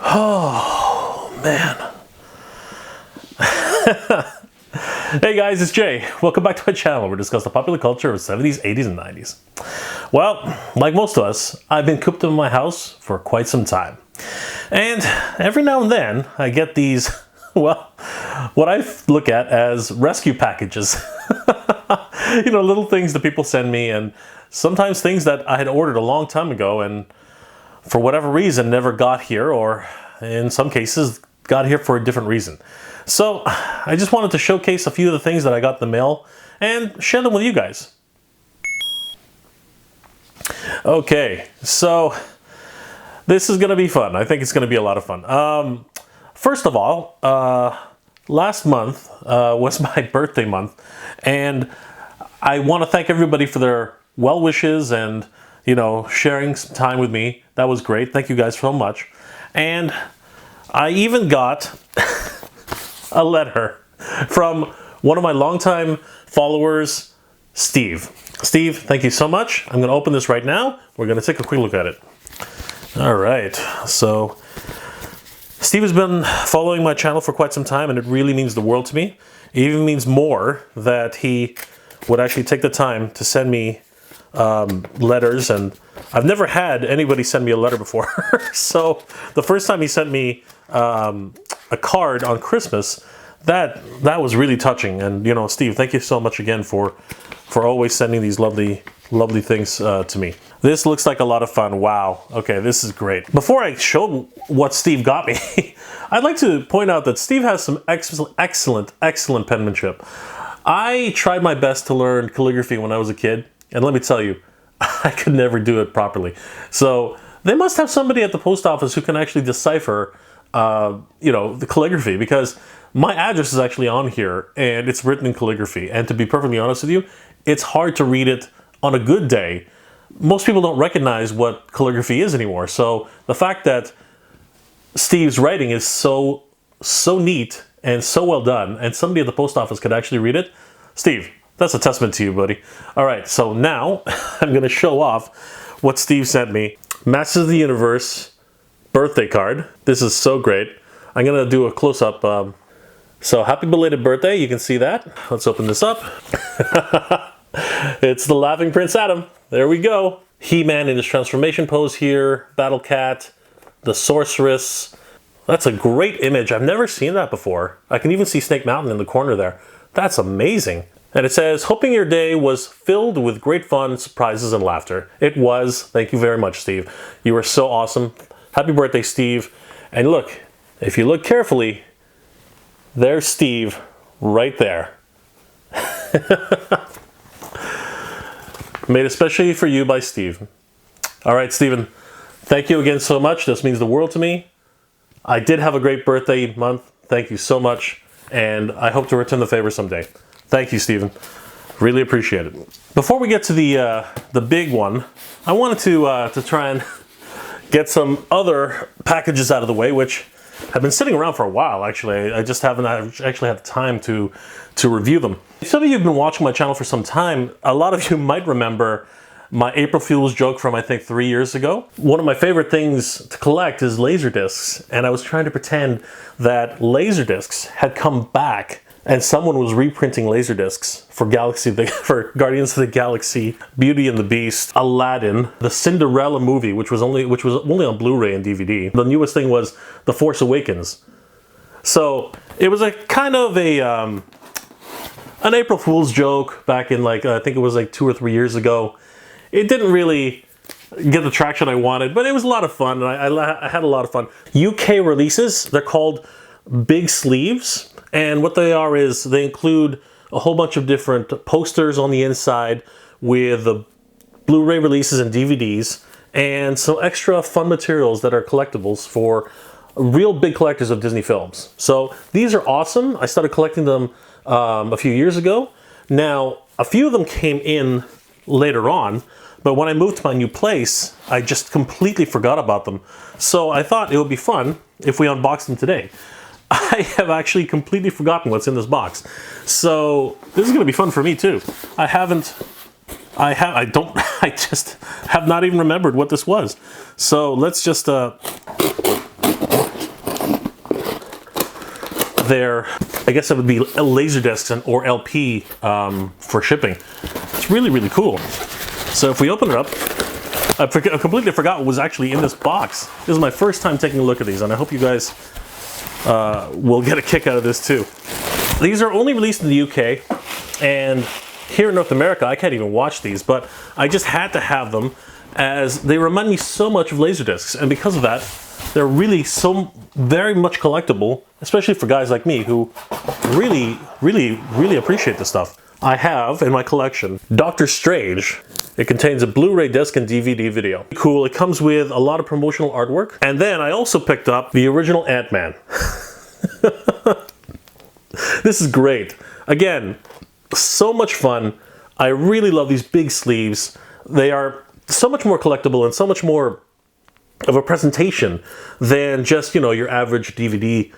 Oh, man. Hey guys, it's Jay. Welcome back to my channel where we discuss the popular culture of the 70s, 80s, and 90s. Well, like most of us, I've been cooped up in my house for quite some time. And every now and then, I get these, well, what I look at as rescue packages. You know, little things that people send me, and sometimes things that I had ordered a long time ago and for whatever reason never got here, or in some cases got here for a different reason. So I just wanted to showcase a few of the things that I got in the mail and share them with you guys. Okay, so this is gonna be fun. I think it's gonna be a lot of fun. First of all, last month was my birthday month, and I want to thank everybody for their well wishes and, you know, sharing some time with me. That was great. Thank you guys so much. And I even got a letter from one of my longtime followers, Steve. Steve, thank you so much. I'm going to open this right now. We're going to take a quick look at it. All right. So Steve has been following my channel for quite some time, and it really means the world to me. It even means more that he would actually take the time to send me letters, and I've never had anybody send me a letter before. So the first time he sent me a card on Christmas, that was really touching. And you know, Steve, thank you so much again for always sending these lovely things to me. This looks like a lot of fun. Wow. Okay, this is great. Before I show what Steve got me, I'd like to point out that Steve has some excellent penmanship. I tried my best to learn calligraphy when I was a kid, and let me tell you, I could never do it properly. So they must have somebody at the post office who can actually decipher, you know, the calligraphy, because my address is actually on here and it's written in calligraphy. And to be perfectly honest with you, it's hard to read it on a good day. Most people don't recognize what calligraphy is anymore. So the fact that Steve's writing is so neat and so well done, and somebody at the post office could actually read it, Steve, that's a testament to you, buddy. All right, so now I'm going to show off what Steve sent me. Masters of the Universe birthday card. This is so great. I'm going to do a close-up. So happy belated birthday. You can see that. Let's open this up. It's the Laughing Prince Adam. There we go. He-Man in his transformation pose here. Battle Cat. The Sorceress. That's a great image. I've never seen that before. I can even see Snake Mountain in the corner there. That's amazing. And it says, hoping your day was filled with great fun, surprises, and laughter. It was. Thank you very much, Steve. You were so awesome. Happy birthday, Steve. And look, if you look carefully, there's Steve right there. Made especially for you by Steve. All right, Steven, thank you again so much. This means the world to me. I did have a great birthday month. Thank you so much. And I hope to return the favor someday. Thank you, Steven. Really appreciate it. Before we get to the big one, I wanted to try and get some other packages out of the way, which have been sitting around for a while, actually. I just haven't actually had time to review them. Some of you have been watching my channel for some time. A lot of you might remember my April Fool's joke from, I think, 3 years ago. One of my favorite things to collect is laser discs, and I was trying to pretend that laser discs had come back and someone was reprinting laser discs for for Guardians of the Galaxy, Beauty and the Beast, Aladdin, the Cinderella movie, which was only on Blu-ray and DVD. The newest thing was The Force Awakens. So it was a kind of an April Fool's joke back in, like, I think it was like 2 or 3 years ago. It didn't really get the traction I wanted, but it was a lot of fun, and I had a lot of fun. UK releases, they're called Big Sleeves, and what they are is they include a whole bunch of different posters on the inside with the Blu-ray releases and DVDs, and some extra fun materials that are collectibles for real big collectors of Disney films. So these are awesome. I started collecting them a few years ago. Now, a few of them came in later on, but when I moved to my new place, I just completely forgot about them. So I thought it would be fun if we unboxed them today. I have actually completely forgotten what's in this box. So this is going to be fun for me too. I just have not even remembered what this was. So let's just their, I guess it would be laser discs and or LP for shipping. It's really, really cool. So if we open it up, I completely forgot what was actually in this box. This is my first time taking a look at these, and I hope you guys will get a kick out of this too. These are only released in the UK, and here in North America, I can't even watch these, but I just had to have them as they remind me so much of Laserdiscs, and because of that, they're really so very much collectible, especially for guys like me who really, really, really appreciate this stuff. I have in my collection Doctor Strange. It contains a Blu-ray disc and DVD video. Cool, it comes with a lot of promotional artwork. And then I also picked up the original Ant-Man. This is great. Again, so much fun. I really love these big sleeves. They are so much more collectible and so much more of a presentation than just, you know, your average DVD,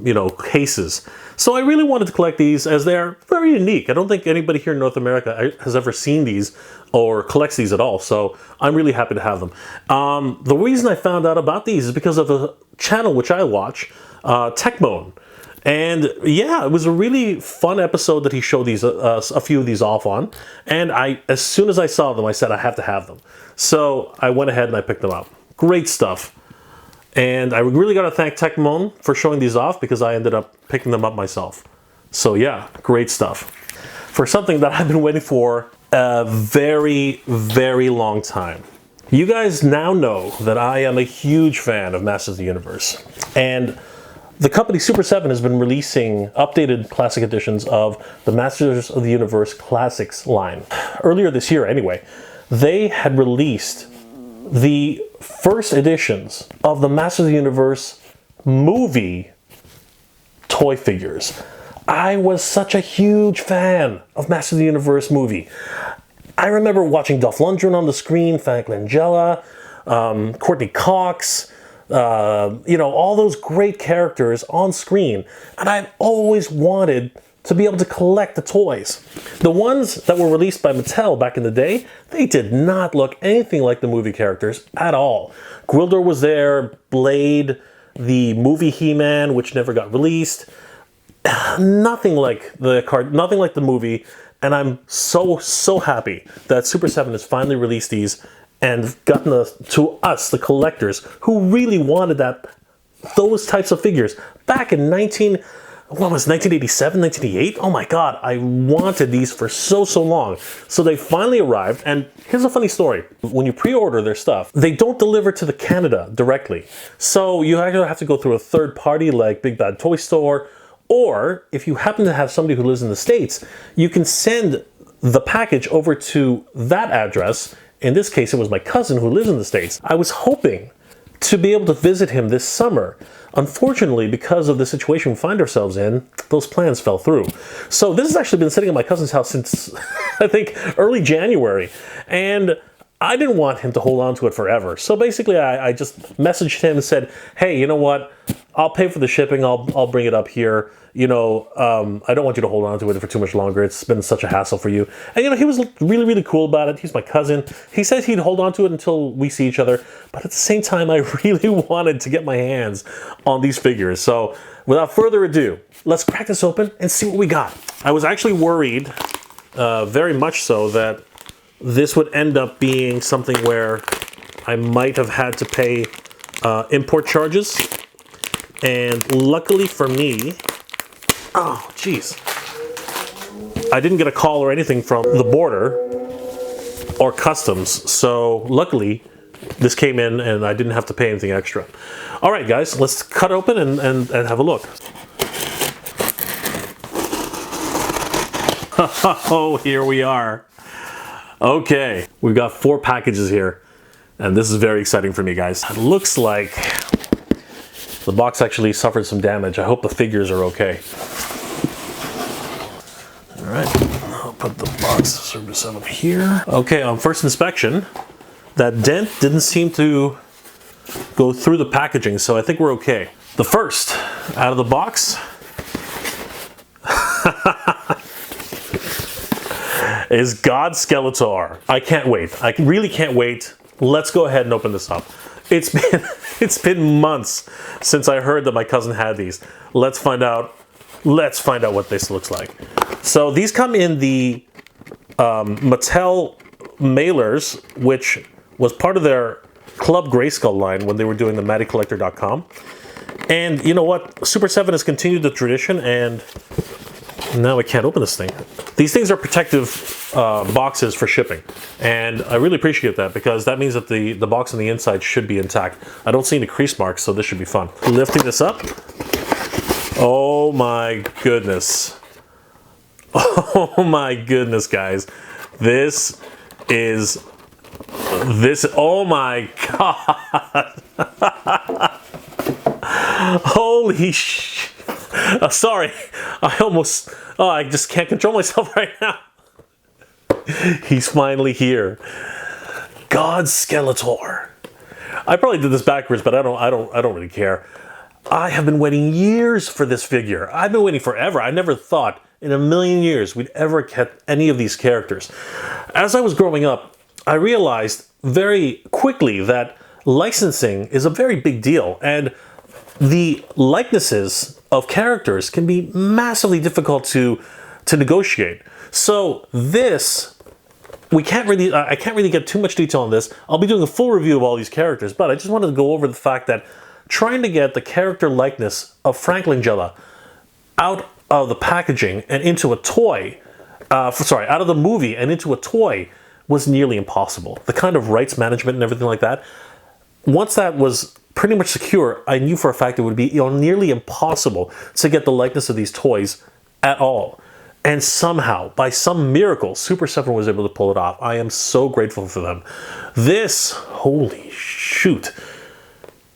you know, cases. So I really wanted to collect these as they are very unique. I don't think anybody here in North America has ever seen these or collects these at all. So I'm really happy to have them. The reason I found out about these is because of a channel which I watch, Techmoan. And yeah, it was a really fun episode that he showed these a few of these off on. And as soon as I saw them, I said I have to have them. So I went ahead and I picked them up. Great stuff. And I really got to thank Techmoan for showing these off because I ended up picking them up myself. So yeah, great stuff. For something that I've been waiting for a very, very long time. You guys now know that I am a huge fan of Masters of the Universe. And the company Super 7 has been releasing updated classic editions of the Masters of the Universe Classics line. Earlier this year, anyway, they had released the first editions of the Masters of the Universe movie toy figures. I was such a huge fan of Masters of the Universe movie. I remember watching Dolph Lundgren on the screen, Frank Langella, Courtney Cox, you know, all those great characters on screen. And I've always wanted to be able to collect the toys. The ones that were released by Mattel back in the day, they did not look anything like the movie characters at all. Gwildor was there, Blade, the movie He-Man, which never got released. Nothing like the card, nothing like the movie. And I'm so happy that Super 7 has finally released these and gotten to us, the collectors, who really wanted those types of figures back in 1987, 1988? Oh my God, I wanted these for so long. So they finally arrived, and here's a funny story. When you pre-order their stuff, they don't deliver to the Canada directly. So you either have to go through a third party like Big Bad Toy Store, or if you happen to have somebody who lives in the States, you can send the package over to that address. In this case, it was my cousin who lives in the States. I was hoping to be able to visit him this summer. Unfortunately, because of the situation we find ourselves in, those plans fell through. So this has actually been sitting at my cousin's house since, I think, early January. And I didn't want him to hold on to it forever. So basically, I just messaged him and said, hey, you know what? I'll pay for the shipping. I'll bring it up here. You know, I don't want you to hold on to it for too much longer. It's been such a hassle for you. And, you know, he was really, really cool about it. He's my cousin. He says he'd hold on to it until we see each other. But at the same time, I really wanted to get my hands on these figures. So without further ado, let's crack this open and see what we got. I was actually worried, very much so, that this would end up being something where I might have had to pay import charges. And luckily for me, oh geez, I didn't get a call or anything from the border or customs. So luckily this came in and I didn't have to pay anything extra. All right, guys, let's cut open and have a look. Oh, here we are. Okay, we've got 4 packages here, and this is very exciting for me, guys. It looks like the box actually suffered some damage. I hope the figures are okay. All right, I'll put the box Super 7 here. Okay, on first inspection, that dent didn't seem to go through the packaging, so I think we're okay. The first out of the box is God Skeletor. I can't wait. I really can't wait. Let's go ahead and open this up. it's been months since I heard that my cousin had these. Let's find out what this looks like. So these come in the Mattel mailers, which was part of their Club Grayskull line when they were doing the MattyCollector.com. And you know what? Super 7 has continued the tradition, and now I can't open this thing. These things are protective boxes for shipping, and I really appreciate that because that means that the box on the inside should be intact. I don't see any crease marks, so this should be fun. Lifting this up. Oh my goodness. Oh my goodness, guys. This, oh my God. Holy sh... sorry, I just can't control myself right now. He's finally here. God Skeletor. I probably did this backwards, but I don't really care. I have been waiting years for this figure. I've been waiting forever. I never thought in a million years we'd ever get any of these characters. As I was growing up, I realized very quickly that licensing is a very big deal, and the likenesses of characters can be massively difficult to negotiate. So this, I can't really get too much detail on this. I'll be doing a full review of all these characters, but I just wanted to go over the fact that trying to get the character likeness of Frank Langella out of the packaging and into a toy, out of the movie and into a toy was nearly impossible. The kind of rights management and everything like that, once that was pretty much secure, I knew for a fact it would be nearly impossible to get the likeness of these toys at all. And somehow, by some miracle, Super 7 was able to pull it off. I am so grateful for them. This, holy shoot.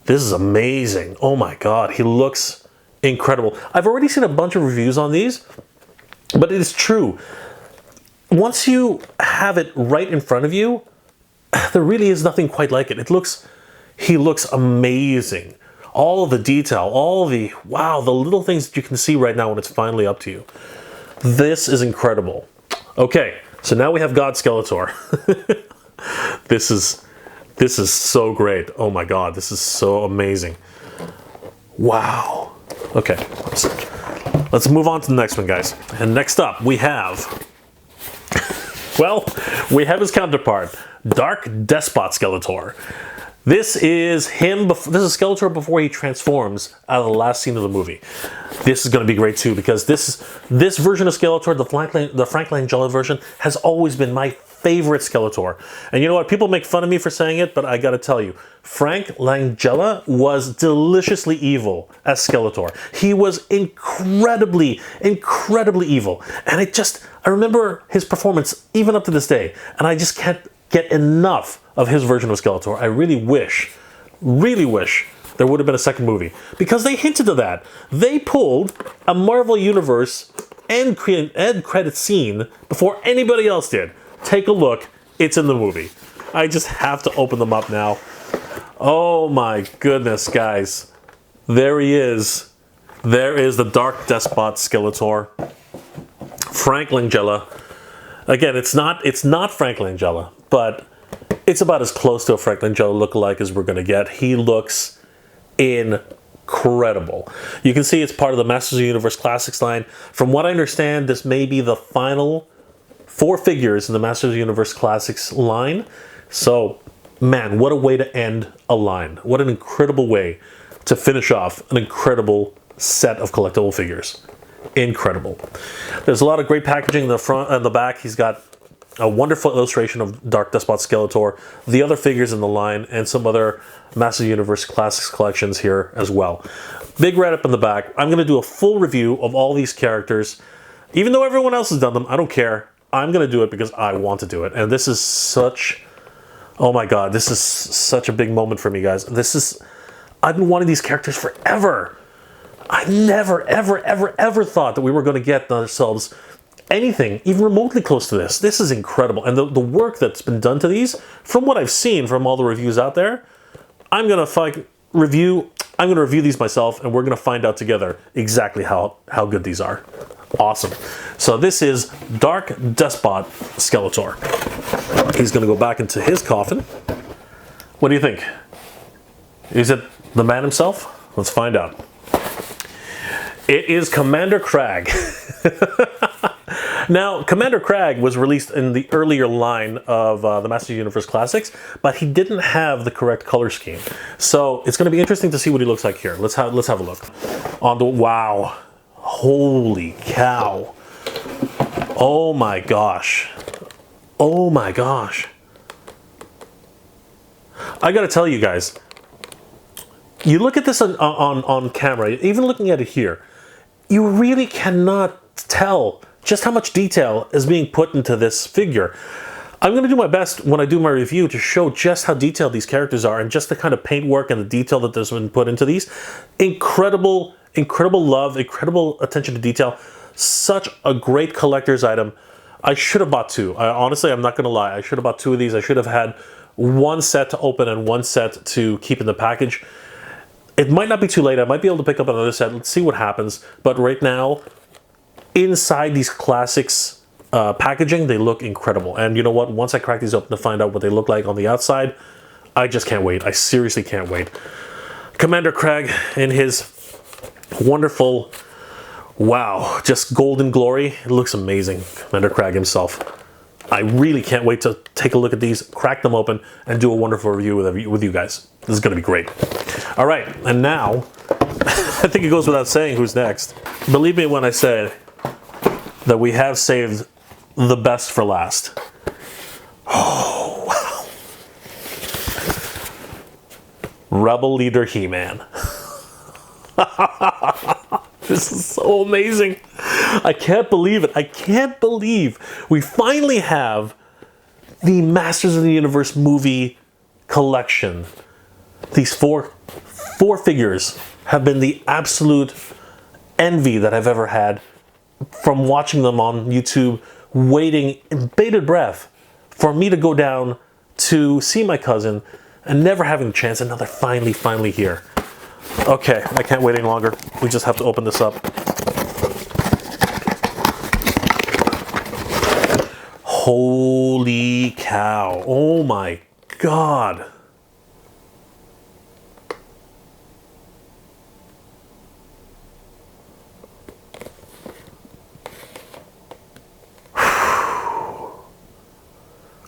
This is amazing. Oh my God, he looks incredible. I've already seen a bunch of reviews on these, but it is true. Once you have it right in front of you, there really is nothing quite like it. He looks amazing. All of the detail, wow, the little things that you can see right now when it's finally up to you. This is incredible. Okay, so now we have God Skeletor. This is so great. Oh my God, this is so amazing. Wow. Okay, let's move on to the next one, guys. And next up, we have, well, we have his counterpart, Dark Despot Skeletor. This is him. This is Skeletor before he transforms out of the last scene of the movie. This is going to be great too because this version of Skeletor, the Frank Langella version, has always been my favorite Skeletor. And you know what? People make fun of me for saying it, but I got to tell you, Frank Langella was deliciously evil as Skeletor. He was incredibly, incredibly evil, and I remember his performance even up to this day, and I just can't get enough of his version of Skeletor. I really wish there would have been a second movie, because they hinted at that. They pulled a Marvel Universe end credit scene before anybody else did. Take a look. It's in the movie. I just have to open them up now. Oh my goodness, guys. There he is. There is the Dark Despot Skeletor. Frank Langella. Again, it's not Frank Langella, but it's about as close to a Frank Langella lookalike as we're going to get. He looks incredible. You can see it's part of the Masters of the Universe Classics line. From what I understand, this may be the final 4 figures in the Masters of the Universe Classics line. So, man, what a way to end a line. What an incredible way to finish off an incredible set of collectible figures. Incredible. There's a lot of great packaging in the front and the back. He's got a wonderful illustration of Dark Despot Skeletor, the other figures in the line, and some other Masters of the Universe Classics collections here as well. Big write-up in the back. I'm going to do a full review of all these characters. Even though everyone else has done them, I don't care. I'm going to do it because I want to do it. And this is such... Oh my God, this is such a big moment for me, guys. I've been wanting these characters forever. I never, ever, ever, ever thought that we were going to get ourselves anything even remotely close to this. This is incredible. And the work that's been done to these, from what I've seen from all the reviews out there, I'm going to review these myself, and we're going to find out together exactly how good these are. Awesome. So this is Dark Despot Skeletor. He's going to go back into his coffin. What do you think? Is it the man himself? Let's find out. It is Commander Crag. Now, Commander Crag was released in the earlier line of the Masters Universe Classics, but he didn't have the correct color scheme. So it's going to be interesting to see what he looks like here. Let's have a look. On the wow, holy cow! Oh my gosh! Oh my gosh! I got to tell you guys. You look at this on camera, even looking at it here, you really cannot tell just how much detail is being put into this figure. I'm going to do my best when I do my review to show just how detailed these characters are and just the kind of paintwork and the detail that has been put into these. Incredible, incredible love, incredible attention to detail. Such a great collector's item. I should have bought two. Honestly, I'm not going to lie. I should have bought two of these. I should have had one set to open and one set to keep in the package. It might not be too late. I might be able to pick up another set. Let's see what happens. But right now, inside these classics packaging, they look incredible. And you know what? Once I crack these open to find out what they look like on the outside, I just can't wait. I seriously can't wait. Commander Crag in his wonderful, wow, just golden glory. It looks amazing. Commander Crag himself. I really can't wait to take a look at these, crack them open, and do a wonderful review with you guys. This is going to be great. All right, and now, I think it goes without saying who's next. Believe me when I say that we have saved the best for last. Oh, wow. Rebel Leader He-Man. This is so amazing. I can't believe it. I can't believe we finally have the Masters of the Universe movie collection. These four figures have been the absolute envy that I've ever had from watching them on YouTube, waiting in bated breath for me to go down to see my cousin and never having a chance, and now they're finally here. Okay, I can't wait any longer. We just have to open this up. Holy cow. Oh my God.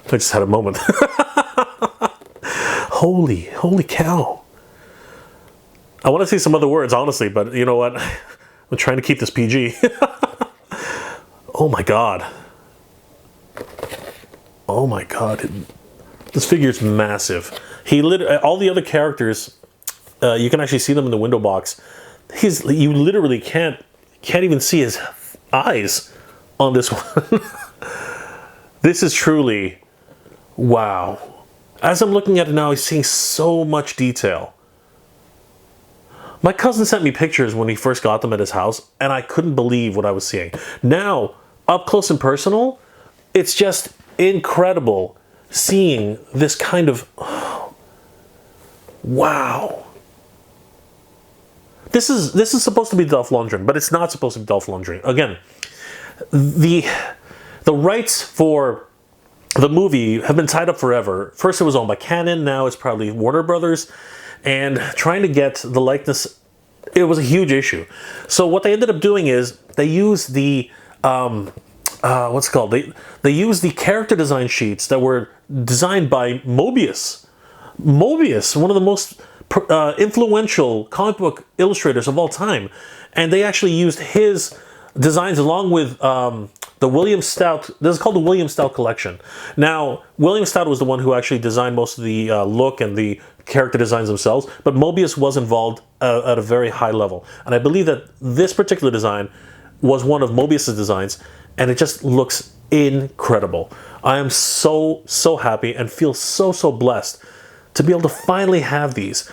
I just had a moment. Holy cow. I want to say some other words, honestly, but you know what? I'm trying to keep this PG. Oh my God. Oh my God. This figure is massive. All the other characters, you can actually see them in the window box. You literally can't even see his eyes on this one. This is truly, wow. As I'm looking at it now, he's seeing so much detail. My cousin sent me pictures when he first got them at his house, and I couldn't believe what I was seeing. Now, up close and personal, it's just incredible seeing this kind of, wow. This is supposed to be Dolph Lundgren, but it's not supposed to be Dolph Lundgren. Again, the rights for the movie have been tied up forever. First it was owned by Canon, now it's probably Warner Brothers. And trying to get the likeness, it was a huge issue. So what they ended up doing is they used the, what's it called? They used the character design sheets that were designed by Mobius. Mobius, one of the most influential comic book illustrators of all time. And they actually used his designs along with the William Stout. This is called the William Stout collection. Now, William Stout was the one who actually designed most of the look and the character designs themselves, but Mobius was involved at a very high level. And I believe that this particular design was one of Mobius's designs, and it just looks incredible. I am so happy and feel so blessed to be able to finally have these.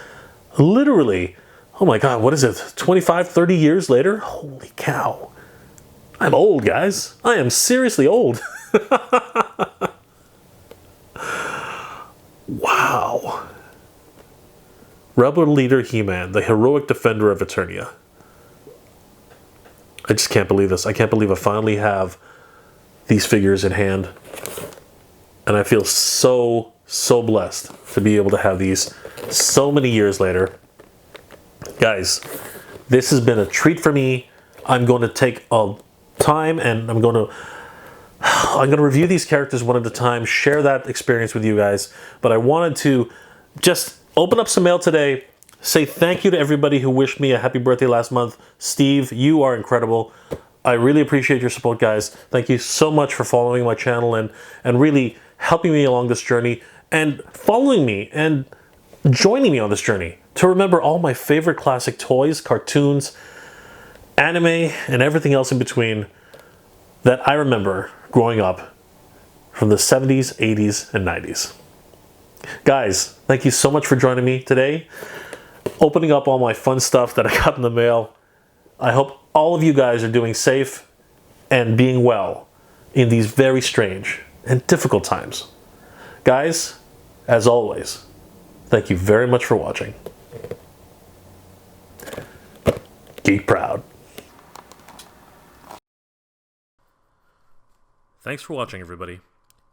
Literally, oh my God, what is it, 25, 30 years later? Holy cow. I'm old, guys. I am seriously old. Wow. Rebel Leader He-Man, the heroic defender of Eternia. I just can't believe this. I can't believe I finally have these figures in hand. And I feel so so blessed to be able to have these so many years later. Guys, this has been a treat for me. I'm going to take a time and I'm going to review these characters one at a time, share that experience with you guys. But I wanted to just open up some mail today, say thank you to everybody who wished me a happy birthday last month. Steve, you are incredible. I really appreciate your support, guys. Thank you so much for following my channel and really helping me along this journey and following me and joining me on this journey to remember all my favorite classic toys, cartoons, anime, and everything else in between that I remember growing up from the 70s, 80s, and 90s. Guys, thank you so much for joining me today, opening up all my fun stuff that I got in the mail. I hope all of you guys are doing safe and being well in these very strange and difficult times. Guys, as always, thank you very much for watching. Geek Proud. Thanks for watching, everybody.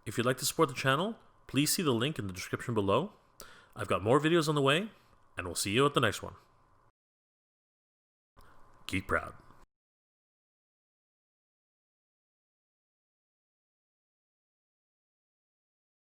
If you'd like to support the channel, please see the link in the description below. I've got more videos on the way, and we'll see you at the next one. Geek Proud.